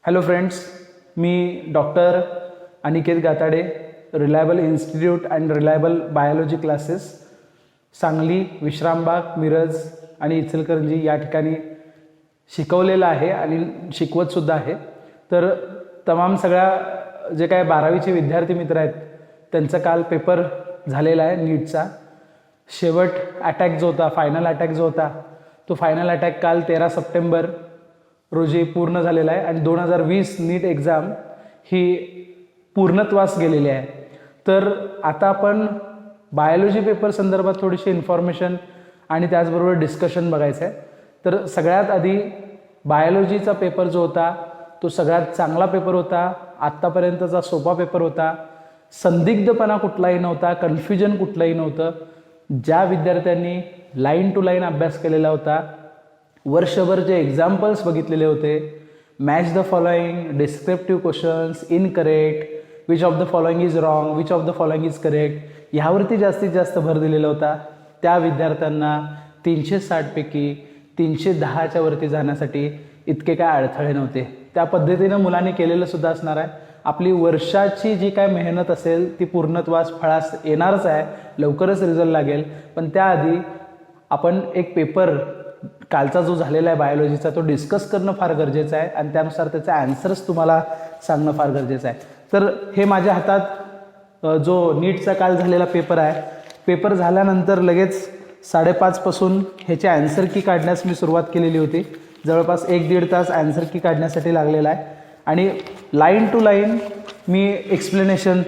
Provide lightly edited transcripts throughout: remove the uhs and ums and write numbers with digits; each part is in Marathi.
हॅलो फ्रेंड्स, मी doctor Aniket Gatade, reliable institute and reliable biology classes, Sangli, Vishrambag, Miraj आणि इचलकरंजी या ठिकाणी शिकवलेलं आहे आणि शिकवतसुद्धा आहे. तर तमाम सगळ्या जे काय 12वीचे विद्यार्थी मित्र आहेत त्यांचा काल पेपर झालेला आहे. नीटचा शेवट अटॅक जो होता, फायनल अटॅक जो होता, तो फायनल अटॅक काल 13 सप्टेंबर रोजी पूर्ण झालेला आहे आणि 2020 नीट एक्झाम ही पूर्णत्वास गेलेली आहे. तर आता आपण बायोलॉजी पेपर संदर्भात थोडीशी इन्फॉर्मेशन आणि त्याचबरोबर डिस्कशन बघायचं आहे. तर सगळ्यात आधी बायोलॉजीचा पेपर जो होता तो सगळ्यात चांगला पेपर होता, आत्तापर्यंतचा सोपा पेपर होता, संदिग्धपणा कुठलाही नव्हता, कन्फ्युजन कुठलंही नव्हतं. ज्या विद्यार्थ्यांनी लाईन टू लाईन अभ्यास केलेला होता, वर्षभर जे एक्झाम्पल्स बघितलेले होते, match the following, descriptive questions, incorrect, which of the following is wrong, which of the following is correct, ह्यावरती जास्तीत जास्त भर दिलेला होता. त्या विद्यार्थ्यांना 360 पैकी 310च्या वरती जाण्यासाठी इतके काय अडथळे नव्हते. त्या पद्धतीनं मुलांनी केलेलं सुद्धा असणार आहे. आपली वर्षाची जी काय मेहनत असेल ती पूर्णत्वास फळास येणारच आहे, लवकरच रिझल्ट लागेल. पण त्याआधी आपण एक पेपर कालचा जो झालेला आहे बायोलॉजीचा तो डिस्कस करणं फार गरजेचं आहे आणि त्यानुसार त्याचे ॲन्सर्स तुम्हाला सांगणं फार गरजेचं आहे. तर हे माझ्या हातात जो नीटचा काल झालेला पेपर आहे, पेपर झाल्यानंतर लगेच 5:30 ह्याचे ॲन्सर की काढण्यास मी सुरुवात केलेली होती. जवळपास 1-1.5 तास ॲन्सर की काढण्यासाठी लागलेला आहे आणि लाईन टू लाईन मी एक्सप्लेनेशन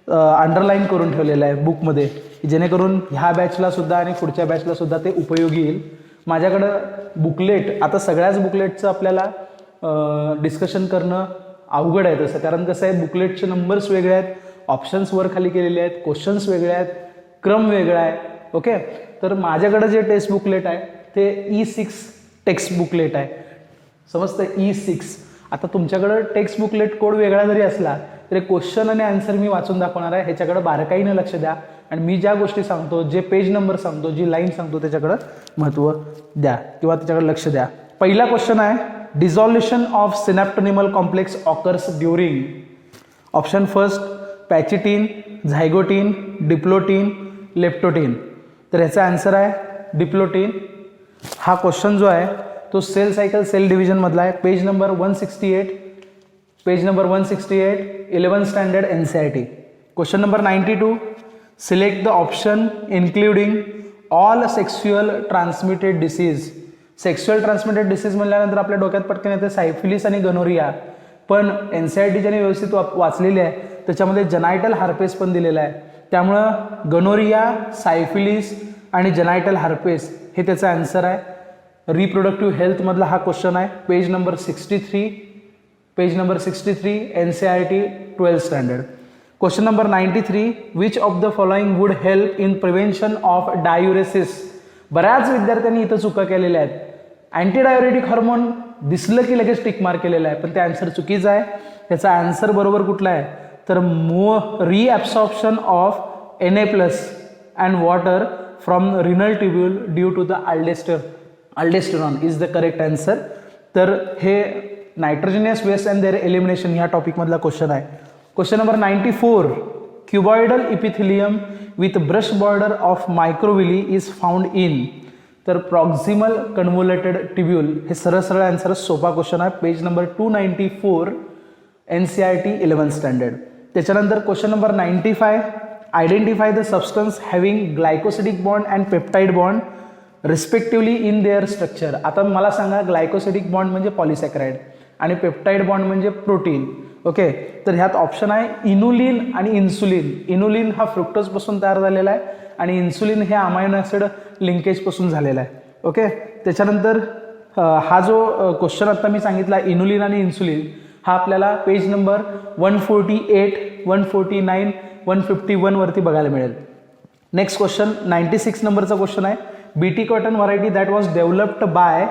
अंडरलाईन करून ठेवलेलं आहे बुकमध्ये, जेणेकरून ह्या बॅचलासुद्धा आणि पुढच्या बॅचलासुद्धा ते उपयोगी येईल. माझ्याकडं बुकलेट, आता सगळ्याच बुकलेटचं आपल्याला डिस्कशन करणं अवघड आहे तसं, कारण कसं आहे बुकलेटचे नंबर्स वेगळे आहेत, ऑप्शन्स वर खाली केलेले आहेत, क्वेश्चन्स वेगळे आहेत, क्रम वेगळा आहे. ओके, तर माझ्याकडं जे टेक्स्ट बुकलेट आहे ते E6 टेक्स्ट बुकलेट आहे. समजतं, E6. आता तुमच्याकडं टेक्स्ट बुकलेट कोड वेगळा जरी असला तरी क्वेश्चन आणि आन्सर मी वाचून दाखवणार आहे. ह्याच्याकडं बारकाईनं लक्ष द्या आणि मी ज्या गोष्टी सांगतो, जे पेज नंबर सांगतो, जी लाईन सांगतो त्याच्याकडं महत्त्व द्या किंवा त्याच्याकडे लक्ष द्या. पहिला क्वेश्चन आहे, dissolution of synaptonemal complex occurs during option first pachytene, zygotene, diplotene, leptotene. तर ह्याचा आन्सर आहे डिप्लोटीन. हा क्वेश्चन जो आहे तो सेल सायकल सेल डिव्हिजनमधला आहे. Page number 168, 11th standard NCERT. Question number 92, select the option including all sexual transmitted disease. Sexual transmitted disease म्हणल्यानंतर आपल्या डोक्यात पटकन येते सायफिलिस आणि गनोरिया, पण NCERT ज्याने व्यवस्थित वाचलेली आहे त्याच्यामध्ये जनायटल हार्पेस पण दिलेला आहे. त्यामुळं गनोरिया, सायफिलिस आणि जनायटल हार्पेस हे त्याचा आन्सर आहे. रिप्रोडक्टिव्ह हेल्थमधला हा क्वेश्चन आहे. Page number 63 NCERT 12th standard. Question number 93, which of the following would help in prevention of diuresis. बऱ्याच विद्यार्थ्यांनी इथं चुका केलेल्या आहेत. अँटीडायुरेटिक हार्मोन दिसलं की लगेच टिक मार्क केलेला आहे, पण ते आन्सर चुकीचं आहे. त्याचा आन्सर बरोबर कुठला आहे तर reabsorption of Na+ and water from renal tubule due to the aldosterone is the correct answer. तर हे nitrogenous waste and their elimination ह्या टॉपिकमधला क्वेश्चन आहे. Question number 94, cuboidal epithelium with brush border of microvilli is found in. तर प्रॉक्झिमल कन्व्होल्युटेड ट्युब्यूल. हे सरळ सरळ आन्सर, सोपा क्वेश्चन आहे. Page number 294 NCERT 11th standard. त्याच्यानंतर question number 95, identify the substance having glycosidic bond and peptide bond respectively in their structure. आता मला सांगा, ग्लायकोसिडिक बॉन्ड म्हणजे पॉलिसॅकराइड आणि पेप्टाइड बॉन्ड म्हणजे प्रोटीन. ओके, तर ह्यात ऑप्शन आहे इनुलिन आणि इन्सुलिन. इनुलिन हा फ्रुक्टोजपासून तयार झालेला आहे आणि इन्सुलिन हे अमायनो ॲसिड लिंकेजपासून झालेला आहे. ओके, त्याच्यानंतर हा जो क्वेश्चन आता मी सांगितला इनुलिन आणि इन्सुलिन, हा आपल्याला पेज नंबर 148, 149, 151 वरती बघायला मिळेल. नेक्स्ट क्वेश्चन 96 नंबरचा क्वेश्चन आहे, BT cotton variety that was developed by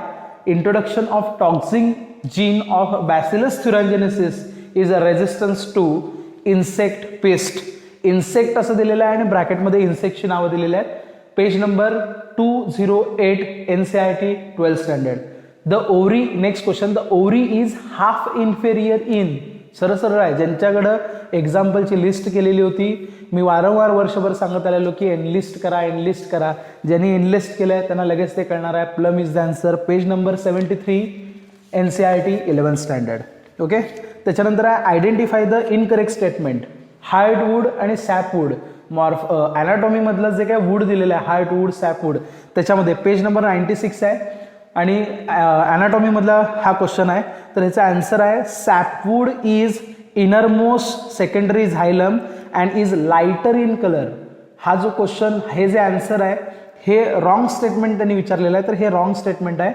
introduction of toxin gene of bacillus thuringiensis is a resistance to insect pest. Insect असं दिलेलं आहे आणि ब्रॅकेटमध्ये इन्सेक्टची नावं दिलेली आहेत. Page number 208 NCERT 12th standard. The ovary, next question, the ovary is half inferior in, सरळ आहे. ज्यांच्याकडं एक्झाम्पलची लिस्ट केलेली होती, मी वारंवार वर्षभर सांगत आलेलो की एनलिस्ट करा. ज्यांनी एनलिस्ट केलं आहे त्यांना लगेच ते कळणार आहे. Plum is the answer. Page number 73 NCERT 11th standard. Okay, त्याच्यानंतर आहे आयडेंटिफाय द इनकरेक्ट स्टेटमेंट. हार्टवूड आणि सॅपवूड, ॲनाटॉमीमधलं जे काय वूड दिलेलं आहे, हार्टवूड सॅपवूड, त्याच्यामध्ये पेज नंबर 96 आहे आणि ॲनाटॉमीमधला हा क्वेश्चन आहे. तर ह्याचा आन्सर आहे sapwood is innermost secondary xylem and is lighter in colour. हा जो क्वेश्चन, हे जे आन्सर आहे हे रॉंग स्टेटमेंट त्यांनी विचारलेलं आहे, तर हे रॉंग स्टेटमेंट आहे.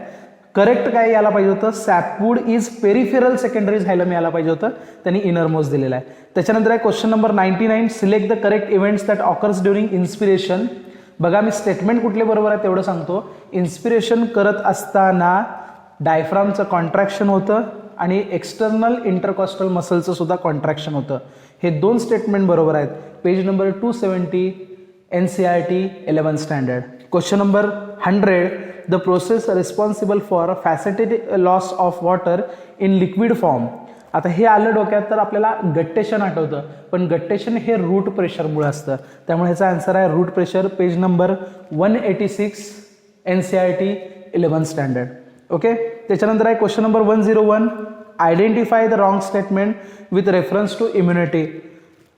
करेक्ट काय यायला पाहिजे होतं, सॅपवूड इज पेरिफेरल सेकंडरी झायलम यायला पाहिजे होतं, त्यांनी इनरमोस्ट दिलेला आहे. त्याच्यानंतर आहे question number 99, select the correct events that occurs during inspiration. बघा मी स्टेटमेंट कुठले बरोबर आहे तेवढं सांगतो. इन्स्पिरेशन करत असताना डायफ्रामचं कॉन्ट्रॅक्शन होतं आणि एक्सटर्नल इंटरकॉस्टल मसलचं सुद्धा कॉन्ट्रॅक्शन होतं. हे दोन स्टेटमेंट बरोबर आहेत. Page number 270 NCERT 11th standard. Question number 100, the process responsible for facilitated loss of water in liquid form. आता हे आलं डोक्यात तर आपल्याला गट्टेशन आठवतं, पण गट्टेशन हे रूट प्रेशरमुळे असतं, त्यामुळे ह्याचा आन्सर आहे root pressure. Page number 186 NCERT 11th standard. Okay, त्याच्यानंतर आहे question number 101, identify the wrong statement with reference to immunity.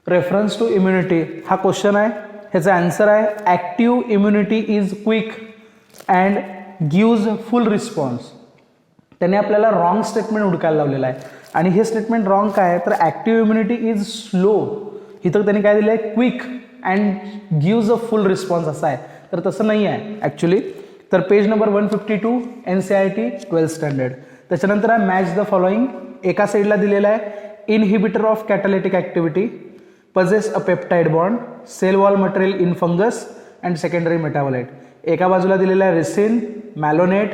Reference to immunity हा क्वेश्चन आहे. ह्याचा आन्सर आहे active immunity is quick and gives full response. त्याने आपल्याला रॉंग स्टेटमेंट हुडकायला लावलेलं आहे आणि हे स्टेटमेंट रॉंग काय आहे, तर ॲक्टिव्ह इम्युनिटी इज स्लो. इथं त्यांनी काय दिलं आहे, quick and gives a full response असं आहे, तर तसं नाही आहे ॲक्च्युली. तर page number 152 NCERT 12th standard. त्याच्यानंतर आहे मॅच द फॉलोइंग. एका साईडला दिलेला आहे inhibitor of catalytic activity, possess a peptide bond, cell wall material in fungus and secondary metabolite. एका बाजूला दिलेला आहे रेसिन, मॅलोनेट,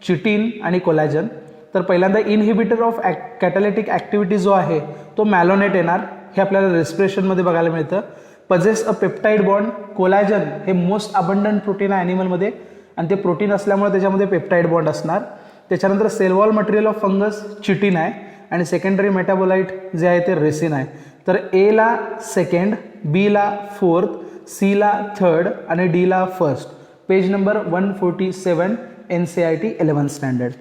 चिटिन आणि कोलॅजन. तर पहिल्यांदा इनहिबिटर ऑफ कॅटालिटिक ॲक्टिव्हिटी जो आहे तो मॅलोनेट येणार, हे आपल्याला रेस्पिरेशनमध्ये बघायला मिळतं. Possess a peptide bond, collagen हे मोस्ट अबंडंट प्रोटीन आहे ॲनिमलमध्ये आणि ते प्रोटीन असल्यामुळे त्याच्यामध्ये पेप्टाइड बॉन्ड असणार. त्याच्यानंतर cell wall material of fungus chitin आहे आणि सेकंडरी मेटाबोलाइट जे आहे ते रेसिन आहे. तर एला सेकंड, बीला फोर्थ, सीला थर्ड आणि डीला first. Page number 147 NCERT 11th standard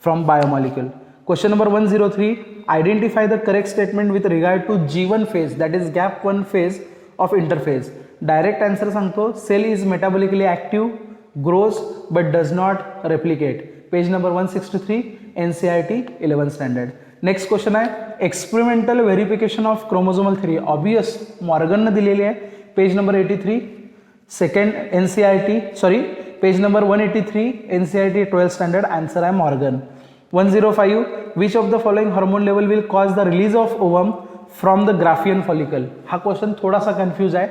from biomolecule. Question number 103, identify the correct statement with regard to G1 phase, that is gap 1 phase of interphase. Direct answer सांगतो, cell is metabolically active, grows but does not replicate. Page number 163 NCERT 11th standard. Next question आहे experimental verification of chromosomal theory. Obvious मॉर्गननं दिलेली आहे. Page number 83 second page number 183 NCERT 12th standard. Answer आहे Morgan. 105, which of the following hormone level will cause the release of ovum from the Graafian follicle. हा क्वेश्चन थोडासा कन्फ्यूज आहे.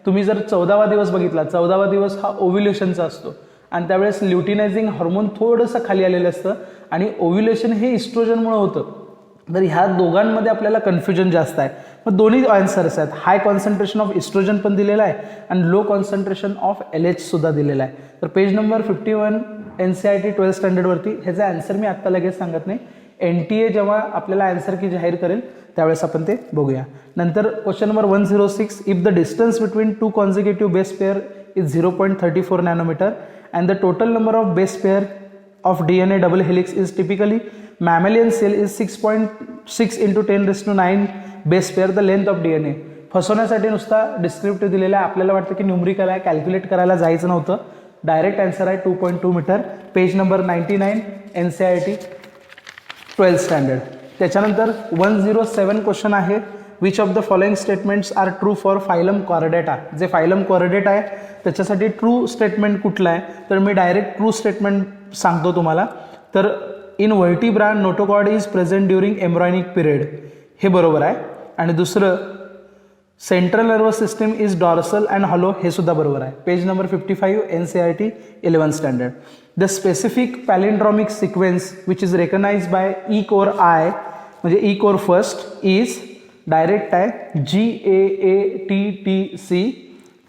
तुम्ही जर 14वा दिवस बघितला, 14वा दिवस हा ओव्ह्युलेशनचा असतो आणि त्यावेळेस ल्युटिनायझिंग हार्मोन थोडंसं खाली आलेलं असतं आणि ओव्ह्युलेशन हे इस्ट्रोजनमुळे होतं. तर ह्या दोघांमध्ये आपल्याला कन्फ्युजन जास्त आहे. मग दोन्ही आन्सर्स आहेत. हाय कॉन्सन्ट्रेशन ऑफ इस्ट्रोजन पण दिलेला आहे आणि लो कॉन्सन्ट्रेशन ऑफ LH सुद्धा दिलेला आहे. तर पेज नंबर 51 NCERT 12th स्टँडर्डवरती ह्याचा आन्सर मी आत्ता लगेच सांगत नाही. NTA जेव्हा आपल्याला आन्सर की जाहीर करेल त्यावेळेस आपण ते बघूया. नंतर question number 106, if the distance between two consecutive base pair is 0.34 nanometre and the total number of base pair of DNA double helix is typically mammalian cell is 6.6 into 10⁹ base pair the length of DNA. फसवण्यासाठी नुसता डिस्क्रिप्टिव्ह दिलेला आहे. आपल्याला वाटतं की न्यूमरिकल आहे, कॅल्क्युलेट करायला जायचं नव्हतं. डायरेक्ट आन्सर आहे 2.2 metre. Page number 99 NCERT 12th standard. त्याच्यानंतर 107 क्वेश्चन आहे, which of the following statements are true for phylum Chordata. जे फायलम कॉर्डेटा आहे त्याच्यासाठी ट्रू स्टेटमेंट कुठलं आहे, तर मी डायरेक्ट ट्रू स्टेटमेंट सांगतो तुम्हाला. तर in vertebra notochord is present during embryonic period, हे बरोबर आहे. आणि दुसरं central nervous system is dorsal and hollow, हे सुद्धा बरोबर आहे. Page number 55 NCERT 11th standard. The specific palindromic sequence which is recognise by E co R I, म्हणजे E co R first is direct आहे GAATTC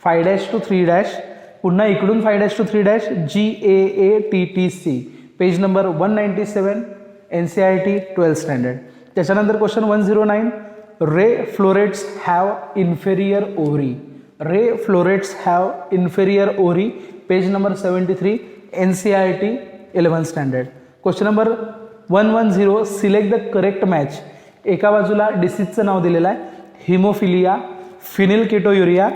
5' to 3', पुन्हा इकडून 5' to 3' GAATTC. Page number 197 NCERT 12th standard. त्याच्यानंतर question 109, ray florets have inferior ovary. Ray florets have inferior ovary, page number 73 NCERT 11th standard. Question number 110, select the correct match. एका बाजूला डिसीजचं नाव दिलेलं आहे, haemophilia, phenylketonuria,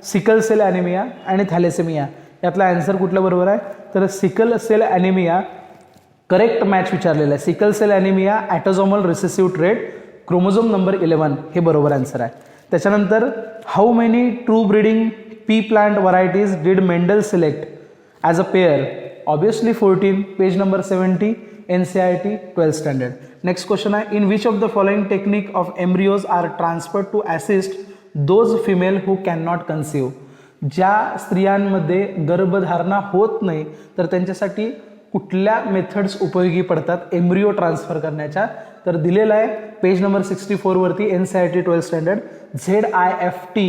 sickle cell anaemia आणि थॅलेसेमिया. यातला आन्सर कुठलं बरोबर आहे? तर sickle cell anaemia correct match विचारलेलं आहे. Sickle cell anaemia, autosomal recessive trait, chromosome number 11 हे बरोबर आन्सर आहे. त्याच्यानंतर how many true breeding pea plant varieties did Mendel select as a pair? Obviously 14, page number 70 NCERT 12th standard. Next question आहे, in which of the following technique of embryos are transferred to assist those female who can not conceive. ज्या स्त्रियांमध्ये गर्भधारणा होत नाही तर त्यांच्यासाठी कुठल्या मेथड्स उपयोगी पडतात एम्ब्रियो ट्रान्सफर करण्याच्या? तर दिलेलं आहे पेज नंबर 64 वरती NCERT 12th स्टँडर्ड. ZIFT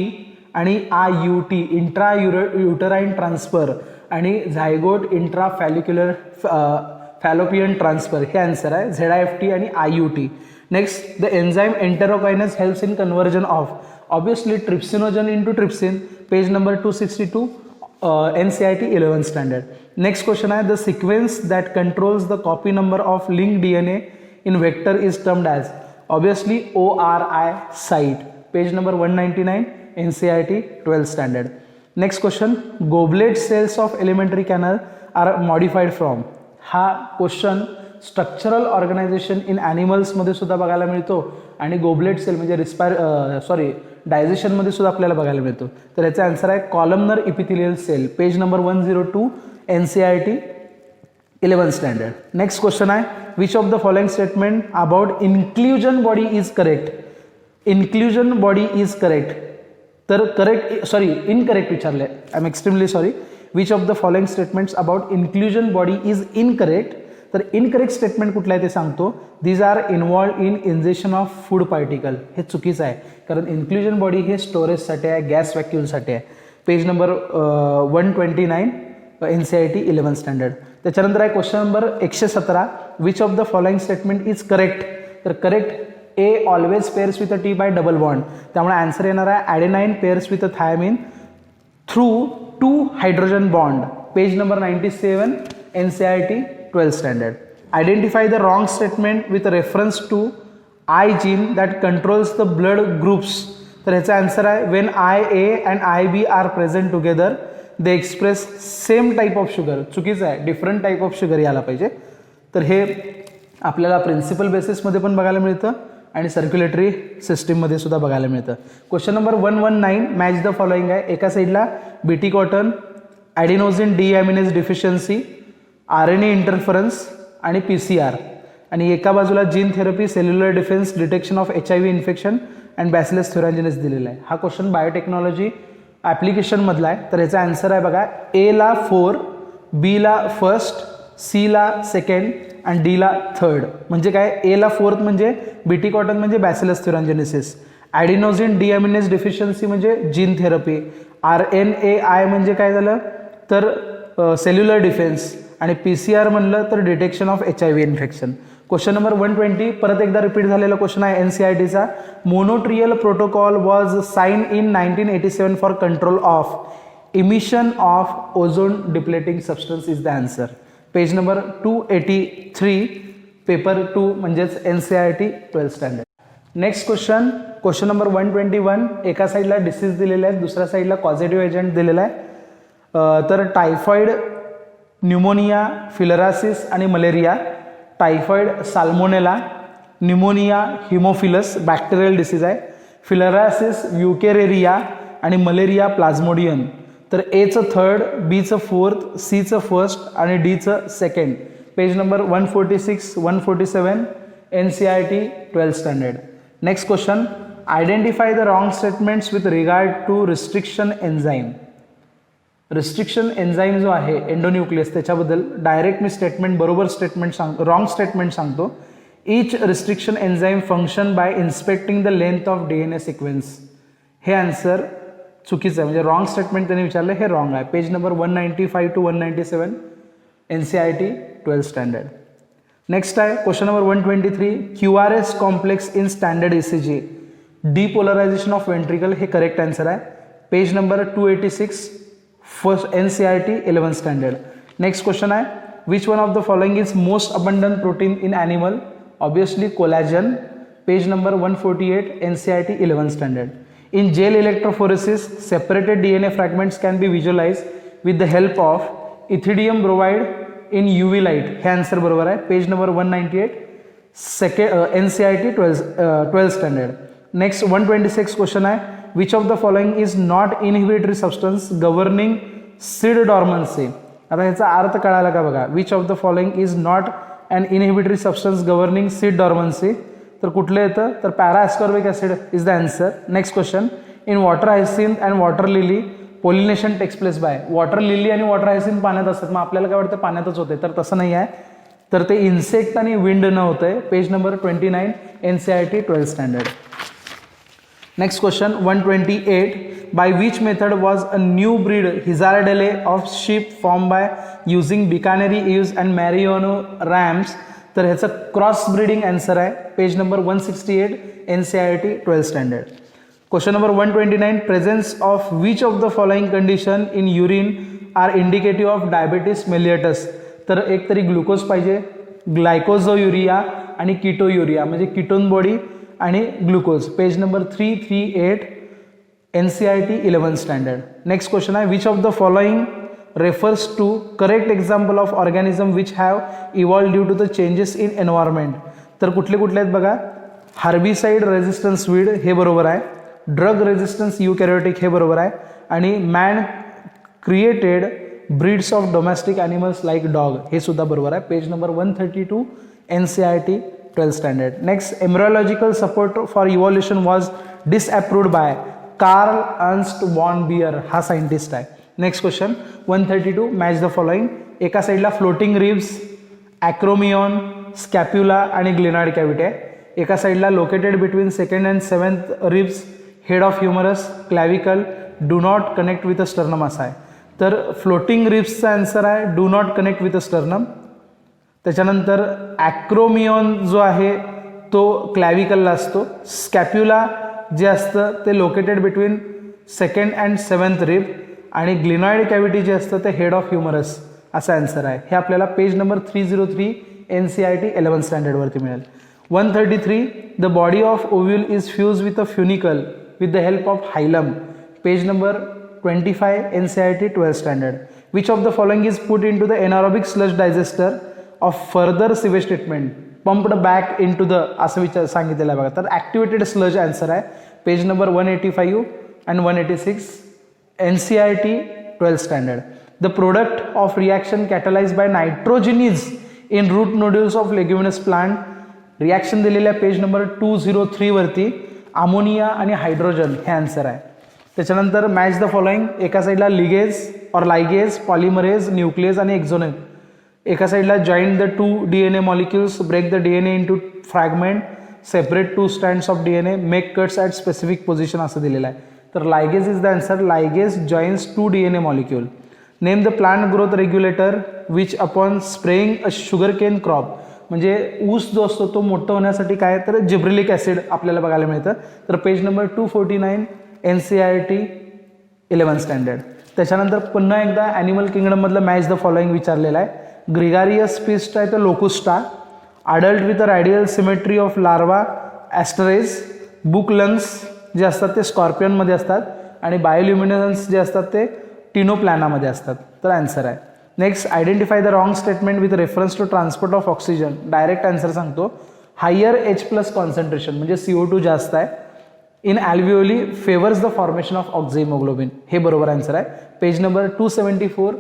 आणि IUT, इंट्रा युटराईन ट्रान्सफर, आणि झायगोट इंट्रा फॅलोपियन ट्रान्सफर हे आन्सर आहे, ZIFT आणि IUT. Next, the enzyme enterokinase helps in conversion of, obviously trypsinogen into trypsin, page number 262 NCERT 11th standard. Next question आहे, the sequence that controls the copy number of link DNA in vector is termed as? Obviously ORI site, page number 199 NCERT 12th standard. Next question, goblet cells of alimentary canal are modified from. हा क्वेश्चन स्ट्रक्चरल ऑर्गनायझेशन इन ॲनिमल्समध्ये सुद्धा बघायला मिळतो आणि गोबलेट सेल म्हणजे डायजेशनमध्ये सुद्धा आपल्याला बघायला मिळतो. तर याचा आन्सर आहे columnar epithelial cell, page number 102 NCERT 11th standard. Next question आहे, which of the following statement about inclusion body is correct? Inclusion body is correct, तर इनकरेक्ट विचारले. I am extremely sorry. Which of the following statements about inclusion body is incorrect? तर इनकरेक्ट स्टेटमेंट कुठलं आहे ते सांगतो. These are involve in injection of food particle. हे चुकीचं आहे, कारण इन्क्ल्युजन बॉडी हे स्टोरेजसाठी आहे, गॅस व्हॅक्यूलसाठी आहे. Page number 129 NCERT 11th standard. त्याच्यानंतर आहे question number 117, which of the following statement is correct? तर correct, A always pairs with a T by double bond. त्यामुळे आन्सर येणार आहे adenine pairs with a thymine through 2 hydrogen bond, page number 97 NCERT 12th standard. Identify the wrong statement with reference to I gene that controls the blood groups. तर ह्याचा आन्सर आहे Wien IA and IB are present together they express same type of sugar. चुकीचं आहे, डिफरंट टाईप ऑफ शुगर यायला पाहिजे. तर हे आपल्याला प्रिन्सिपल बेसिसमध्ये पण बघायला मिळतं आणि सर्क्युलेटरी सिस्टीममध्ये सुद्धा बघायला मिळतं. Question number 119, match the following आहे. एका साईडला BT cotton, adenosine deaminase deficiency, RNA interference आणि PCR, आणि एका बाजूला gene therapy, cellular defence, detection of HIV infection and bacillus thuringiensis दिलेला आहे. हा क्वेश्चन बायोटेक्नॉलॉजी ॲप्लिकेशनमधला आहे. तर याचा आन्सर आहे बघा, A ला 4, B ला फर्स्ट, C ला सेकंड आणि D ला थर्ड. म्हणजे काय, A ला 4th म्हणजे बीटी कॉटन म्हणजे बॅसिलस थ्युरांजिनिसिस, ॲडिनोझिन डिॲमिनेज डिफिशियन्सी म्हणजे जीन थेरपी, RNAi म्हणजे काय झालं तर सेल्युलर डिफेन्स, आणि PCR म्हणलं तर detection of HIV infection. Question number 120 परत एकदा रिपीट झालेला क्वेश्चन आहे NCERTचा. Montreal protocol was sign in 1987 for control of emission of ozone depleting substance is the answer. Page number 283 paper 2 म्हणजेच NCERT 12th standard. Next question number 121, एका साईडला डिसीज दिलेला आहे, दुसऱ्या साईडला कॉझेटिव्ह एजंट दिलेला आहे. तर टायफॉइड, न्यूमोनिया, फिलरासिस आणि malaria. Typhoid salmonella, pneumonia Haemophilus bacterial disease आहे, फिलरासिस युकेरेरिया आणि मलेरिया प्लाझ्मोडियम. तर Aचं 3rd, Bचं 4th, Cचं 1st आणि Dचं 2nd. Page number 146, 147 NCERT 12th standard. Next question, identify the wrong statements with regard to restriction enzyme. Restriction enzyme जो आहे एंडोन्यूक्लियस त्याच्याबद्दल डायरेक्ट मी रॉंग स्टेटमेंट सांगतो. Each restriction enzyme function by inspecting the length of DNA sequence. हे आन्सर चुकीचं आहे, म्हणजे रॉंग स्टेटमेंट त्यांनी विचारलं, हे रॉंग आहे. Page number 195 to 197 NCERT 12th standard. Next आहे question number 123, QRS complex in standard ECG, depolarization of ventricle, हे करेक्ट आन्सर आहे. Page number 286, first NCERT 11th standard. Next question आहे, which one of the following is most abundant protein in animal? Obviously collagen. Page number 148, NCERT 11th standard. In gel electrophoresis, separated DNA fragments can be visualized with the help of ethidium bromide in UV light. हे आन्सर बरोबर आहे. Page number 198, NCERT 12th standard. Next 126 question आहे, which of the following is not inhibitory substance governing seed dormancy? आता ह्याचा अर्थ कळाला का बघा. Which of the following is not an inhibitory substance governing seed dormancy? तर कुठलं येतं, तर para ascorbic acid is the answer. Next question, in water hyacinth and water lily pollination takes place by? Water lily आणि वॉटर हायसिंथ पाण्यात असतात, मग आपल्याला काय वाटतं पाण्यातच होते, तर तसं नाही आहे. तर ते इन्सेक्ट आणि विंड न होतंय. Page number 29, NCERT 12th standard. Next question 128, by which method was a new breed Hisardale of sheep form by using Bikaneri ewes and merino rams? तर ह्याचं क्रॉस ब्रीडिंग आन्सर आहे. Page number 168, NCERT 12th standard. Question number 129, presence of which of the following condition in urine are indicative of diabetes mellitus? तर एक तरी ग्लुकोज पाहिजे, ग्लायकोझोयुरिया आणि किटोयुरिया, म्हणजे किटोन बॉडी आणि glucose. Page number 338, NCERT 11th standard. Next question आहे, which of the following refers to correct example of organism which have evolved due to the changes in environment? तर कुठले कुठले आहेत बघा. हार्बिसाइड रेजिस्टन्स वीड हे बरोबर आहे, ड्रग रेजिस्टन्स युकॅरियोटिक हे बरोबर आहे, आणि man created breeds of domestic animals like dog हे सुद्धा बरोबर आहे. Page number 132, NCERT 12th standard. Next, embryological support for evolution was disapproved by Karl Ernst von Baer, हा सायंटिस्ट आहे. Next question 132, match the following. एका साईडला फ्लोटिंग रिब्स, ॲक्रोमियॉन, स्कॅप्युला आणि ग्लिनॉइड कॅव्हिटी आहे. एका साईडला located between second and seventh ribs, head of humerus, clavicle, do not connect with a sternum असा आहे. तर फ्लोटिंग रिब्सचा आन्सर आहे do not connect with a sternum. त्याच्यानंतर ॲक्रोमियॉन जो आहे तो क्लॅव्हिकलला असतो. स्कॅप्युला जे असतं ते located between second and seventh rib, आणि ग्लिनॉइड कॅव्हिटी जे असतं ते हेड ऑफ ह्युमरस असा आन्सर आहे. हे आपल्याला पेज नंबर 303, NCERT 11th स्टँडर्डवरती मिळेल. 133, the body of ovule is fuse with a funicle with the help of hilum. Page number 25, NCERT 12th standard. Which of the following is put in to the anaerobic sludge digester of further sewage treatment pumped back in to the, असं सांगितलेलं आहे बघा. तर ॲक्टिवेटेड स्लज आन्सर आहे. Page number 185 and 186, NCERT 12th standard. The product of reaction catalyse by nitrogenase in route nodules of leguminous plant, reaction दिलेल्या पेज नंबर 203 वरती अमोनिया आणि हायड्रोजन हे आन्सर आहे. त्याच्यानंतर मॅच द फॉलोइंग. एका साईडला लिगेज और लायगेज, पॉलिमरेज, न्यूक्लियस आणि एक्झोनेम. एका साईडला joint the 2 DNA molecules, break the DNA in to fragment, separate 2 strands of DNA, make cuts at specific position असं दिलेलं आहे. तर ligase is the answer. Ligase joins 2 DNA molecule. Name the plant growth regulator which upon spraying a sugar cane crop, म्हणजे ऊस जो असतो तो मोठं होण्यासाठी काय, तर जिब्रिलिक ॲसिड आपल्याला बघायला मिळतं. तर page number 249, NCERT 11th standard. त्याच्यानंतर पुन्हा एकदा ॲनिमल किंगडममधलं मॅच द फॉलोइंग विचारलेलं आहे. ग्रिगारियस पिस्ट आहे तर Locusta, adult with a radial symmetry of larva asterias, book lungs जे असतात ते स्कॉर्पियनमध्ये असतात, आणि बायोल्युमिनेसन्स जे असतात ते टिनोप्लॅनामध्ये असतात. तर आन्सर आहे. Next, identify the wrong statement with reference to transport of oxygen. Direct answer सांगतो. हायर H+ कॉन्सन्ट्रेशन म्हणजे CO2 जास्त आहे in alveoli favours the formation of oxyhaemoglobin, हे बरोबर आन्सर आहे. Page number 274,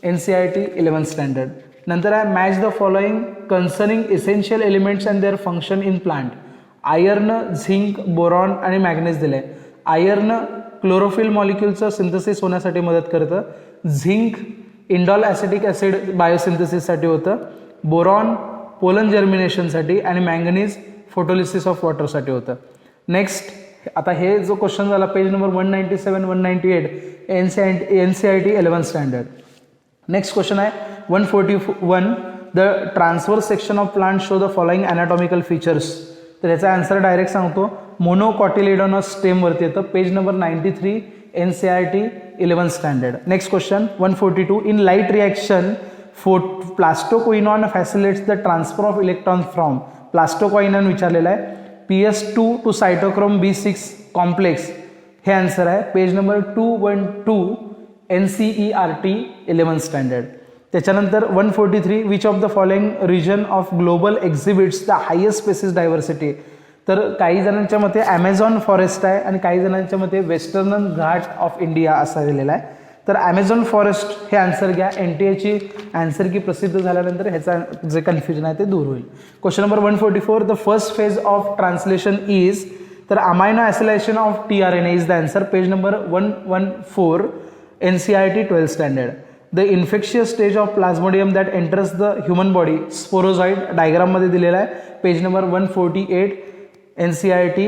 NCERT 11th standard. नंतर आहे match the following concerning essential elements and their function in plant. Iron, zinc, boron आणि मॅग्नेस दिले. आयर्न क्लोरोफिल मॉलिक्युलचं सिंथेसिस होण्यासाठी मदत करतं. झिंक इंडॉल ॲसिटिक ॲसिड बायोसिंथेसिससाठी होतं. बोरॉन पोलन जर्मिनेशनसाठी, आणि मॅंगनीज फोटोलिसिस ऑफ वॉटरसाठी होतं. नेक्स्ट, आता हे जो क्वेश्चन झाला page number 197, 198, NCERT 11th standard. Next question आहे 141. The transverse section of plant show the following anatomical features. तर याचा आन्सर डायरेक्ट सांगतो. मोनोकॉटिलिडोनस स्टेमवरती येतं. Page number 93 NCERT 11th standard. Next question 142. In light reaction plastoquinone facilitates the transfer of electron from. Plastoquinone विचारलेला आहे. PS2 to cytochrome B6 complex हे आन्सर आहे. Page number 212 NCERT 11th standard. त्याच्यानंतर 143. Which of the following region of global exhibits the highest species diversity. तर काही जणांच्या मते ॲमेझॉन फॉरेस्ट आहे आणि काही जणांच्या मते वेस्टर्न घाट ऑफ इंडिया असा दिलेला आहे. तर ॲमेझॉन फॉरेस्ट हे आन्सर घ्या. NTA आन्सर की प्रसिद्ध झाल्यानंतर ह्याचा जे कन्फ्युजन आहे ते दूर होईल. Question number 144. The first phase of translation is. तर amino acylation of tRNA is the answer. Page number 114 NCERT 12th standard. The infectious stage of Plasmodium that enters the human body sporozoite डायग्राममध्ये दिलेला आहे. Page number 148 NCERT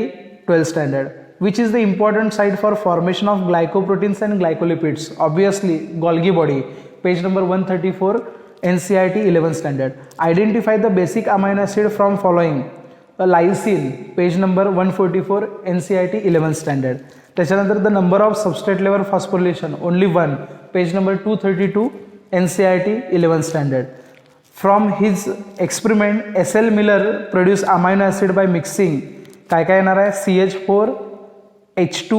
12th standard. Which is the important site for formation of glycoproteins and glycolipids? Obviously, Golgi body. Page number 134, NCERT 11th standard. Identify the basic amino acid from following. Lysine. Page number 144, NCERT 11th standard. त्याच्यानंतर the number of substrate level phosphorylation only one. Page number 232, NCERT 11th standard. From his experiment, SL Miller produced amino acid by mixing. काय काय येणार आहे? CH4, H2,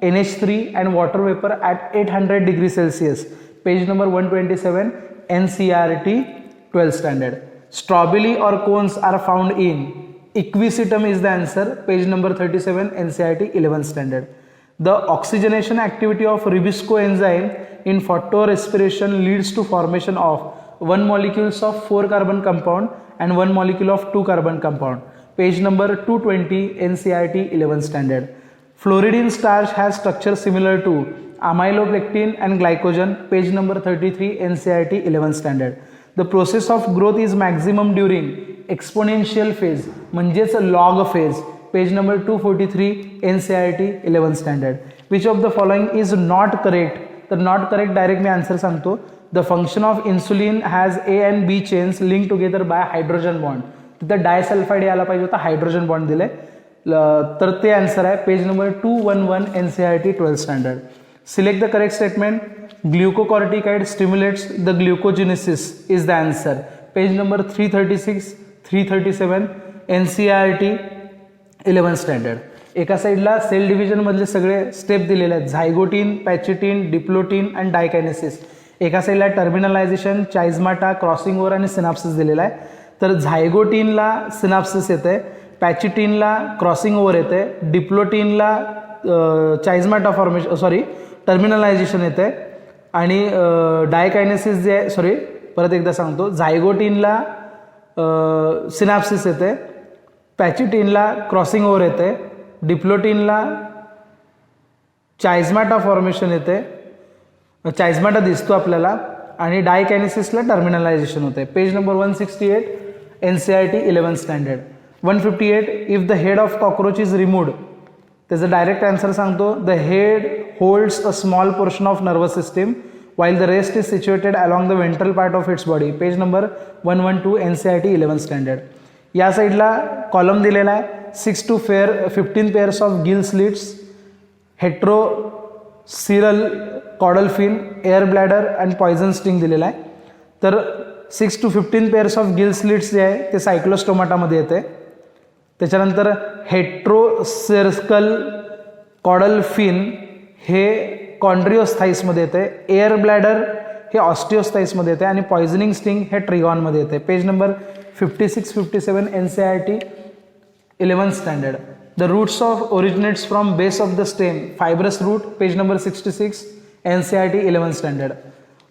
NH3 and water vapor at 800 degrees Celsius. Page number 127 NCERT 12th standard. Strobili or cones are found in. Equisetum is the answer. Page number 37 NCERT 11th standard. The oxygenation activity of ribosco enzyme in photorespiration leads to formation of one molecules of 4 carbon compound and one molecule of 2 carbon compound. Page number 220 NCERT 11th standard. Fluoridine starch has structure similar to amylopectin and glycogen. Page number 33 NCERT 11th standard. The process of growth is maximum during exponential phase म्हणजेच log phase. Page number 243 NCERT 11th standard. Which of the following is not correct? तर not correct direct me answer सांगतो. The function of insulin has A and B chains linked together by hydrogen bond. तिथं डायसल्फाइड यायला पाहिजे होता, हायड्रोजन बॉन्ड दिले. तर ते आन्सर आहे. Page number 211 NCERT 12th standard. Select the correct statement. Glucocorticoid stimulates the glucogenesis is the answer. Page number 336 337 NCERT 11th standard. एका साईडला सेल डिव्हिजनमधले सगळे स्टेप दिलेले आहेत. Zygotene, pachytene, diplotene and diakinesis. एका साईडला टर्मिनलायझेशन, चायझमाटा, क्रॉसिंग ओव्हर आणि सिनाप्सिस दिलेला आहे. तर झायगोटीनला सिनाप्सिस येते, पॅचिटीनला क्रॉसिंग ओव्हर येते, डिप्लोटीनला चायझमाटा फॉर्मेशन टर्मिनलायझेशन येते आणि डायकायनेसिस जे आहे परत एकदा सांगतो. झायगोटीनला सिनाप्सिस येते, पॅचिटीनला क्रॉसिंग ओव्हर येते, डिप्लोटीनला चायझमाटा फॉर्मेशन येते, चायझमाटा दिसतो आपल्याला आणि डायकायनेसिसला टर्मिनलायझेशन होते. Page number 168 NCERT 11th standard. 158. If the head of cockroach is removed. त्याचं डायरेक्ट आन्सर सांगतो. The head holds a small portion of nervous system while the rest is situated along the ventral part of its body. Page number 112 NCERT 11th standard. या साईडला कॉलम दिलेला आहे. 6 to 15 pairs of gill slits, heteroceral caudal fin, air bladder and poison sting दिलेला आहे. तर 6 to 15 pairs of gill slits जे आहे ते सायक्लोस्टोमाटामध्ये येते. त्याच्यानंतर हेट्रोसेरस्कल कॉडल फिन हे कॉन्ड्रिओस्थाईसमध्ये येते, एअर ब्लॅडर हे ऑस्टिओस्थाईसमध्ये येते आणि पॉयझनिंग स्टिंग हे ट्रिगॉनमध्ये येते. Page number 56-57 NCERT 11th standard. The roots of originates from base of the stem, fibrous root. Page number 66 NCERT 11th standard.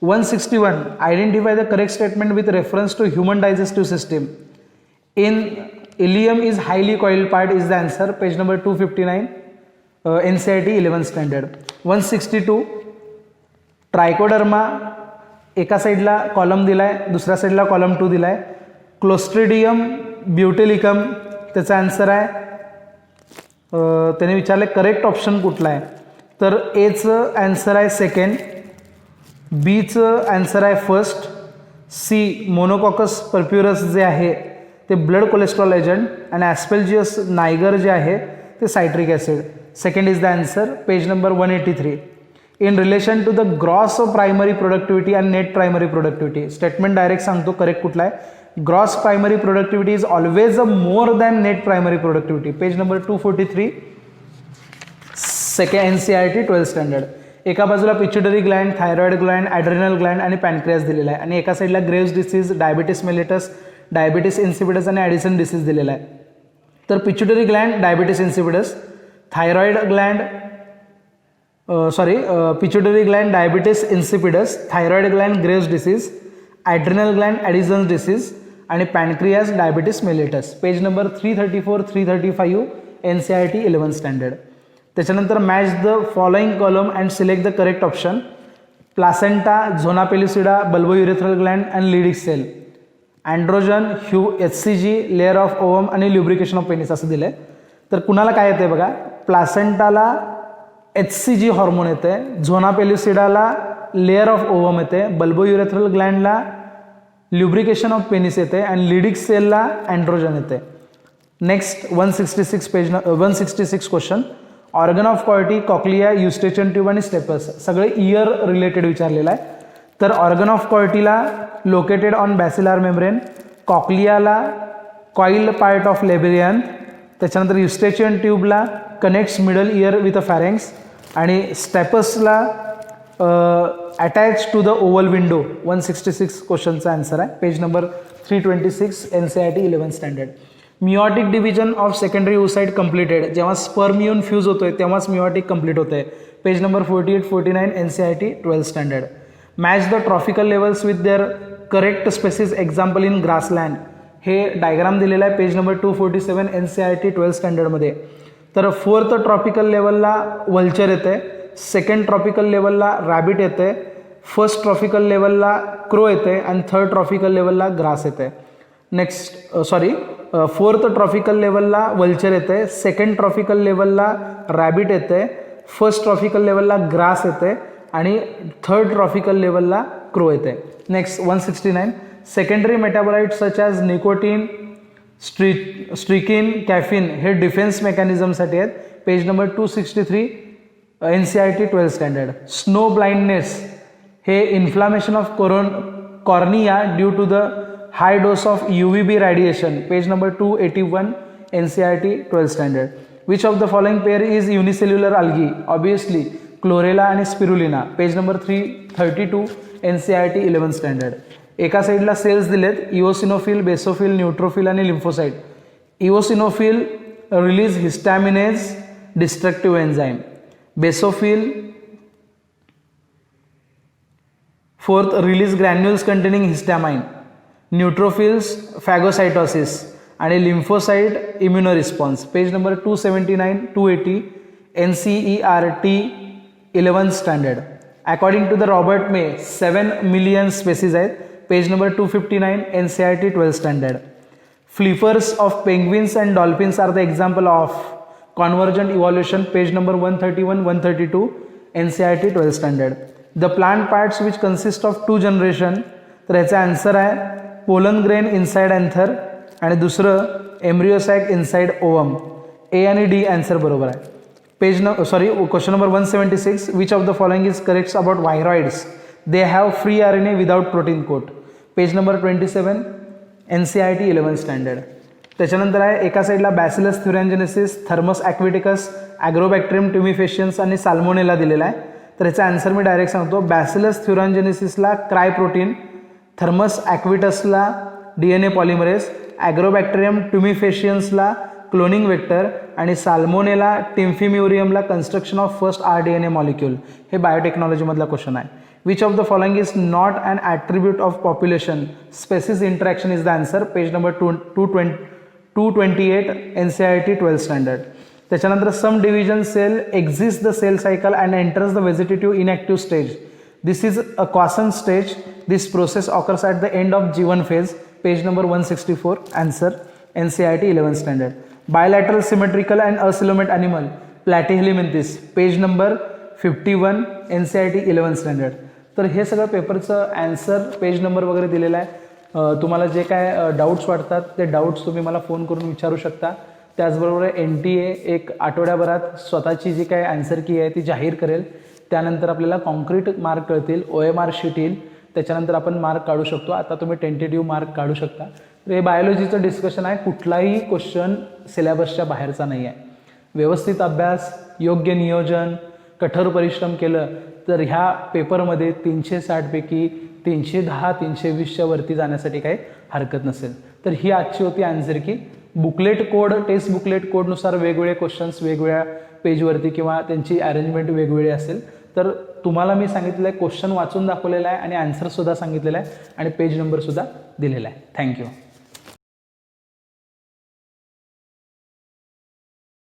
161. Identify the correct statement with reference to human digestive system. In ileum is highly coiled part is the answer. Page number 259 NCERT 11th standard. 162. Trichoderma एका साईडला कॉलम दिलाय, दुसऱ्या साईडला कॉलम 2 दिलाय. क्लोस्ट्रिडियम ब्युटेलिकम त्याचा आन्सर आहे. त्याने विचारले करेक्ट ऑप्शन कुठला आहे, तर एचं आन्सर आहे सेकंड. बीचं आन्सर आहे फर्स्ट सी मोनोकॉकस पर्प्युरस जे आहे ते ब्लड कोलेस्ट्रॉल एजंट आणि ॲस्पेल्जियस नायगर जे आहे ते citric acid. Second is the answer page number 183. In relation to the gross primary productivity and net primary productivity statement direct सांगतो करेक्ट कुठला आहे. Gross primary productivity is always a more than net primary productivity. Page number 243 second NCERT 12th standard. एका बाजूला pituitary gland, thyroid gland, adrenal gland आणि पॅनक्रियास दिलेला आहे आणि एका साईडला Graves disease, diabetes mellitus, diabetes insipidus आणि ॲडिसन डिसीज दिलेला आहे. तर pituitary gland diabetes insipidus, thyroid gland pituitary gland diabetes insipidus, thyroid gland Graves disease, adrenal gland Addison's disease आणि pancreas diabetes mellitus. Page number 334 335 NCERT 11th standard. त्याच्यानंतर match the following column and select the correct option. Placenta, zona pellucida, bulbourethral gland and Leydig cell, androgen, HCG, layer of ovum आणि ल्युब्रिकेशन ऑफ पेनिस असं दिलं आहे. तर कुणाला काय येते बघा, प्लासेंटाला HCG हॉर्मोन येते, झोना पेलिसिडाला लेअर ऑफ ओवम येते, बल्बोयुरेथ्रल ग्लँडला ल्युब्रिकेशन ऑफ पेनिस येते आणि लिडिक सेलला अँड्रोजन येते. Next 166 page 166 question. Organ of Corti cochlea, Eustachian tube आणि स्टेपस सगळे इयर रिलेटेड विचारलेलं आहे. तर ऑर्गन ऑफ क्वालिटीला लोकेटेड ऑन बॅसिलार मेम्ब्रेन, कॉक्लियाला कॉइल पार्ट ऑफ लेबेरियन, त्याच्यानंतर युस्टेचियन ट्यूबला connects middle ear with a pharynx आणि स्टेपसला attach to the oval window. 166 क्वेश्चनचा answer आहे. Page number 326 NCERT 11th standard. Meiotic division of secondary oocyte completed. जेव्हा स्पर्म येऊन फ्यूज होतोय तेव्हाच मिओटिक कम्प्लीट होतंय. Page number 48-49 NCERT 12th standard. Match the tropical levels with their correct species example in grassland. हे डायग्राम दिलेला आहे पेज नंबर 247 NCERT 12th स्टँडर्डमध्ये. तर 4th ट्रॉपिकल लेवलला वल्चर येते, 2nd ट्रॉपिकल लेवलला रॅबिट येते, 1st ट्रॉपिकल लेवलला क्रो येते आणि 3rd ट्रॉपिकल लेवलला ग्रास येते. नेक्स्ट 4th ट्रॉपिकल लेवलला वल्चर येते, 2nd ट्रॉपिकल लेवलला रॅबिट येते, 1st ट्रॉपिकल लेवलला ग्रास येते आणि 3rd ट्रॉपिकल लेवलला क्रो येते. Next 169 secondary metabolite such as nicotine, strychnine, caffeine हे डिफेन्स मेकॅनिझमसाठी आहेत. Page number 263 NCERT 12th standard. Snow blindness हे inflammation of cornea due to the high dose of UVB radiation. Page number 281 NCERT 12th standard. Which of the following pair is unicellular algae. Obviously Chlorella आणि Spirulina. Page number 332 NCERT 11th standard. एका साईडला सेल्स दिलेत, इओसिनोफिल, बेसोफिल, न्यूट्रोफिल आणि lymphocyte. Eosinophil release histaminase destructive enzyme, basophil 4th release granules containing histamine, neutrophils phagocytosis आणि lymphocyte immuno response. Page number 279-280 NCERT 11th standard. According to the Robert May 7 million species आहेत. Page number 259 NCERT 12th standard. Flippers of penguins and dolphins are the example of convergent evolution. Page number 131-132 NCERT 12th standard. The plant parts which consist of 2 generation. तर याचा आन्सर आहे पोलन ग्रेन इनसाइड अँथर आणि दुसरं एम्ब्रियोसॅक इनसाइड ओवम. A आणि D आन्सर बरोबर आहे. Question number 176 which of the following is correct about viroids. They have free RNA without protein coat. Page number 27 NCERT 11th standard. त्याच्यानंतर आहे एका साईडला बॅसिलस थ्युरॅन्जेनेसिस, थर्मस ॲक्विटिकस, ॲग्रोबॅक्टेरियम ट्युमिफेशियन्स आणि साल्मोनेला दिलेला आहे. तर याचा आन्सर मी डायरेक्ट सांगतो. बॅसिलस थ्युरॅन्जेनेसिसला क्राय प्रोटीन, थर्मस ॲक्विटसला DNA पॉलिमरेज, ॲग्रोबॅक्टेरियम ट्युमिफेशियन्सला क्लोनिंग वेक्टर आणि साल्मोनेला टिम्फिम्युरियमला construction of first rDNA molecule. हे बायोटेक्नॉलॉजीमधला क्वेश्चन आहे. Which of the following is not an attribute of population. Species interaction is the answer. Page number 228 NCERT 12th standard. त्याच्यानंतर some division cell exist the cell cycle and enters the vegetative inactive stage. This is a क्वासन stage. This process occurs at the end of G1 phase. Page number 164 answer NCERT 11th standard. Bilateral symmetrical and acoelomate animal Platyhelminthes. Page number 51 NCERT 11th standard. तर हे सगळं पेपरचं ॲन्सर पेज नंबर वगैरे दिलेला आहे. तुम्हाला जे काय डाऊट्स वाटतात ते डाऊट्स तुम्ही मला फोन करून विचारू शकता. त्याचबरोबर NTA एक आठवड्याभरात स्वतःची जी काय ॲन्सर की आहे ती जाहीर करेल. त्यानंतर आपल्याला कॉन्क्रीट मार्क कळतील, OMR शीट येईल, त्याच्यानंतर आपण मार्क काढू शकतो. आता तुम्ही टेंटेटिव्ह मार्क काढू शकता. तर हे बायोलॉजीचं डिस्कशन आहे. कुठलाही क्वेश्चन सिलेबसच्या बाहेरचा नाही आहे. व्यवस्थित अभ्यास, योग्य नियोजन, कठोर परिश्रम केलं तर ह्या पेपरमध्ये 360 पैकी 310 320च्या वरती जाण्यासाठी काही हरकत नसेल. तर ही आजची होती ॲन्सर की. बुकलेट कोड, टेक्स्ट बुकलेट कोडनुसार वेगवेगळे क्वेश्चन्स वेगवेगळ्या पेजवरती किंवा त्यांची अरेंजमेंट वेगवेगळी असेल. तर तुम्हाला मी सांगितलेलं आहे, क्वेश्चन वाचून दाखवलेला आहे आणि ॲन्सरसुद्धा सांगितलेला आहे आणि पेज नंबरसुद्धा दिलेला आहे. थँक्यू.